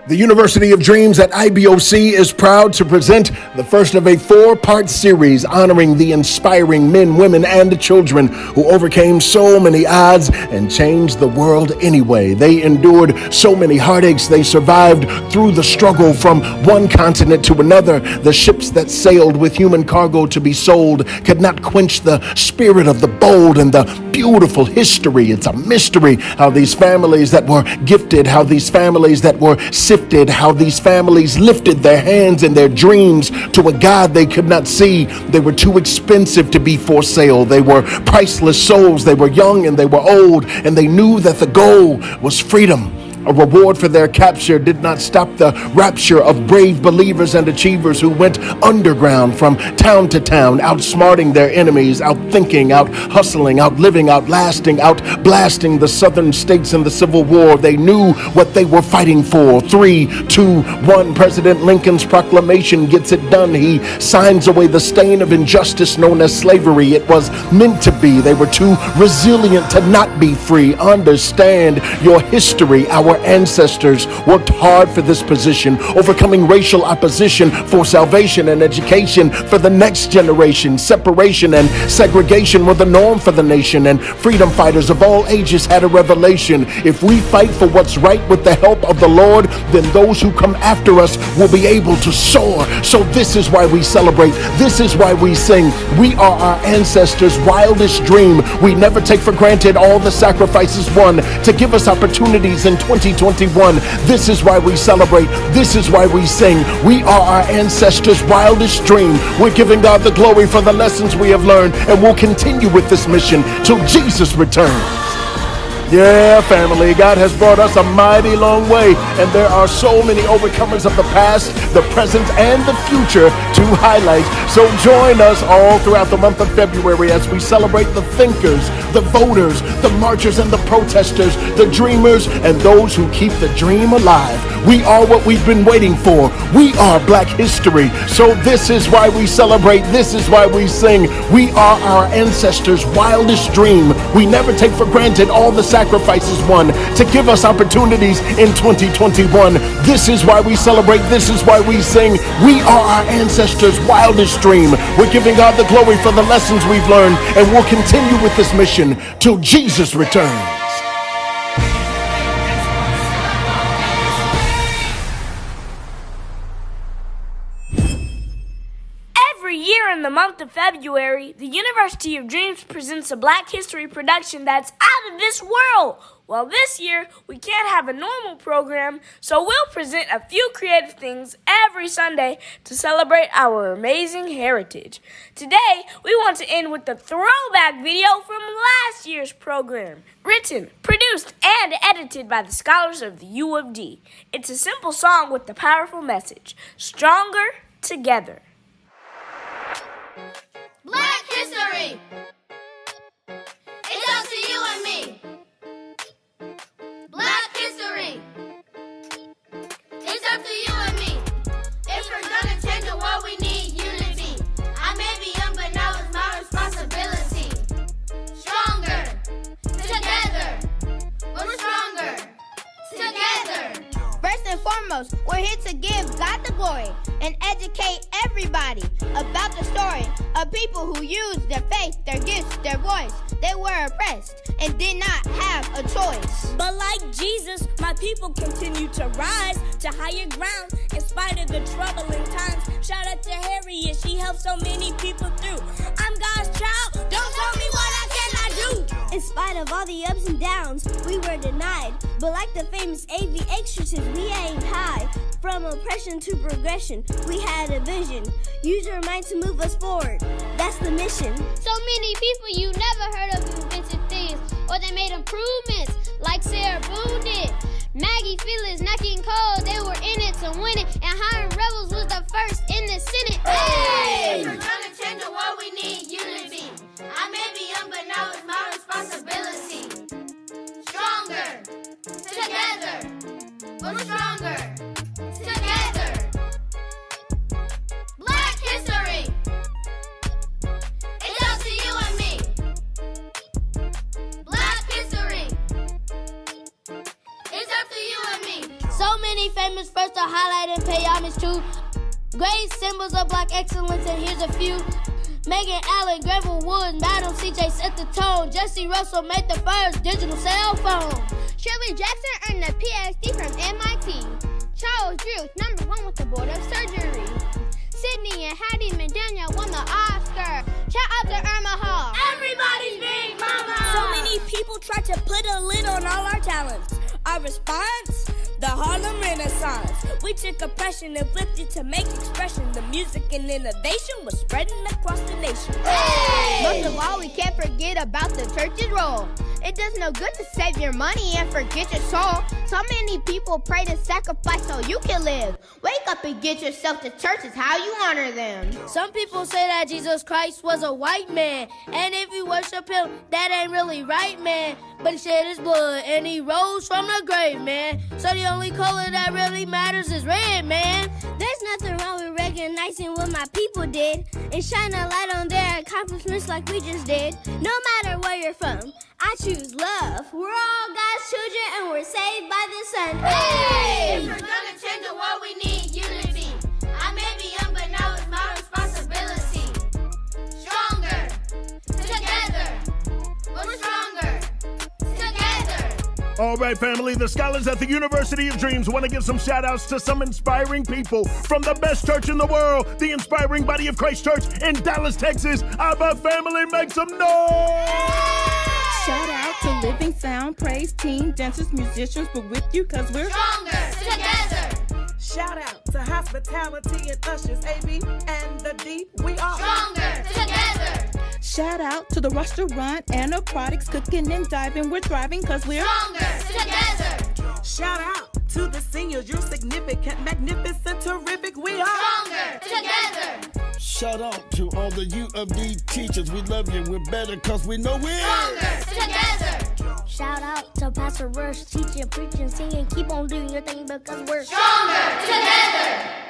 The University of Dreams at IBOC is proud to present the first of a 4-part series honoring the inspiring men, women, and children who overcame so many odds and changed the world anyway. They endured so many heartaches. They survived through the struggle from one continent to another. The ships that sailed with human cargo to be sold could not quench the spirit of the bold and the beautiful history. It's a mystery how these families that were gifted, how these families that were sifted, how these families lifted their hands and their dreams to a God they could not see. They were too expensive to be for sale. They were priceless souls. They were young and they were old, and they knew that the goal was freedom. A reward for their capture did not stop the rapture of brave believers and achievers who went underground from town to town, outsmarting their enemies, outthinking, out hustling, outliving, outlasting, outblasting the southern states in the Civil War. They knew what they were fighting for. 3, 2, 1. President Lincoln's proclamation gets it done. He signs away the stain of injustice known as slavery. It was meant to be. They were too resilient to not be free. Understand your history. Our ancestors worked hard for this position, overcoming racial opposition for salvation and education for the next generation. Separation and segregation were the norm for the nation, and freedom fighters of all ages had a revelation. If we fight for what's right with the help of the Lord, then those who come after us will be able to soar. So this is why we celebrate. This is why we sing. We are our ancestors' wildest dream. We never take for granted all the sacrifices won to give us opportunities in 2021. This is why we celebrate. This is why we sing. We are our ancestors' wildest dream. We're giving God the glory for the lessons we have learned, and we'll continue with this mission till Jesus returns. Yeah, family, God has brought us a mighty long way, and there are so many overcomers of the past, the present, and the future to highlight. So join us all throughout the month of February as we celebrate the thinkers, the voters, the marchers and the protesters, the dreamers, and those who keep the dream alive. We are what we've been waiting for. We are Black history. So this is why we celebrate. This is why we sing. We are our ancestors' wildest dream. We never take for granted all the sacrifices won to give us opportunities in 2021. This is why we celebrate. This is why we sing. We are our ancestors' wildest dream. We're giving God the glory for the lessons we've learned, and we'll continue with this mission till Jesus returns. Every year in the month of February, the University of Dreams presents a Black History production that's out of this world. Well, this year, we can't have a normal program, so we'll present a few creative things every Sunday to celebrate our amazing heritage. Today, we want to end with the throwback video from last year's program, written, produced, and edited by the scholars of the U of D. It's a simple song with a powerful message, Stronger Together. Black history. It's up to you and me. Black history. It's up to you and me. If we're gonna change the world, we need unity. I may be young, but now it's my responsibility. Stronger together. We're stronger together. First and foremost, we're here to give God the glory and educate everybody about the story of people who used their faith, their gifts, their voice. They were oppressed and did not have a choice. But like Jesus, my people continue to rise to higher ground in spite of the troubling times. Shout out to Harriet, she helped so many people through. I'm God's child, don't tell me what I cannot do. In spite of all the ups and downs, we were denied. But like the famous AV exorcist, we aimed high. From oppression to progression, we had a vision. Use your mind to move us forward. That's the mission. So many people you never heard of invented things, or they made improvements like Sarah Boone did. Maggie Phillips, Nike and Cole, they were in it to win it, and hiring rebels was the first in the Senate. Hey! If we're gonna change the world, we need unity. I may be young, but now it's my responsibility. Stronger together. We're stronger together. Black history. It's up to you and me. Black history. It's up to you and me. So many famous name is first to highlight and pay homage to. Great symbols of black excellence, and here's a few. Megan Allen, Granville Wood, Madam CJ set the tone. Jesse Russell made the first digital cell phone. Shirley Jackson earned a PhD from MIT. Charles Drew, #1 with the Board of Surgery. Sydney and Hattie McDaniel won the Oscar. Shout out to Irma Hall. Everybody's big mama. So many people try to put a lid on all our talents. Our response? The Harlem Renaissance. We took oppression and flipped it to make expression. The music and innovation was spreading across the nation. Hey! Most of all, we can't forget about the church's role. It does no good to save your money and forget your soul. So many people pray to sacrifice so you can live. Wake up and get yourself to church is how you honor them. Some people say that Jesus Christ was a white man, and if you worship him, that ain't really right, man. But he shed his blood and he rose from the grave, man. So the only color that really matters is red, man. There's nothing wrong with recognizing what my people did and shine a light on their accomplishments like we just did. No matter where you're from, I choose love. We're all God's children and we're saved by the Son. Hey! If we're gonna change the world, we need unity. I may be young, but now it's my responsibility. Stronger, together. We're stronger, together. All right, family, the scholars at the University of Dreams want to give some shout-outs to some inspiring people from the best church in the world, the Inspiring Body of Christ Church in Dallas, Texas. IBOC family, make some noise! Shout out to Living Sound, Praise Team, dancers, musicians, we're with you because we're Stronger, together. Shout out to hospitality and ushers, AB and the D. We are Stronger, together. Shout out to the restaurant and the products, cooking and diving. We're thriving because we're Stronger, together. Shout out to the seniors. You're significant, magnificent, terrific. We are Stronger, together. Shout out to all the U of D teachers. We love you. We're better because we know we're Stronger, together. Shout out to Pastor Rush, teaching, preaching, singing. Keep on doing your thing because we're Stronger, together.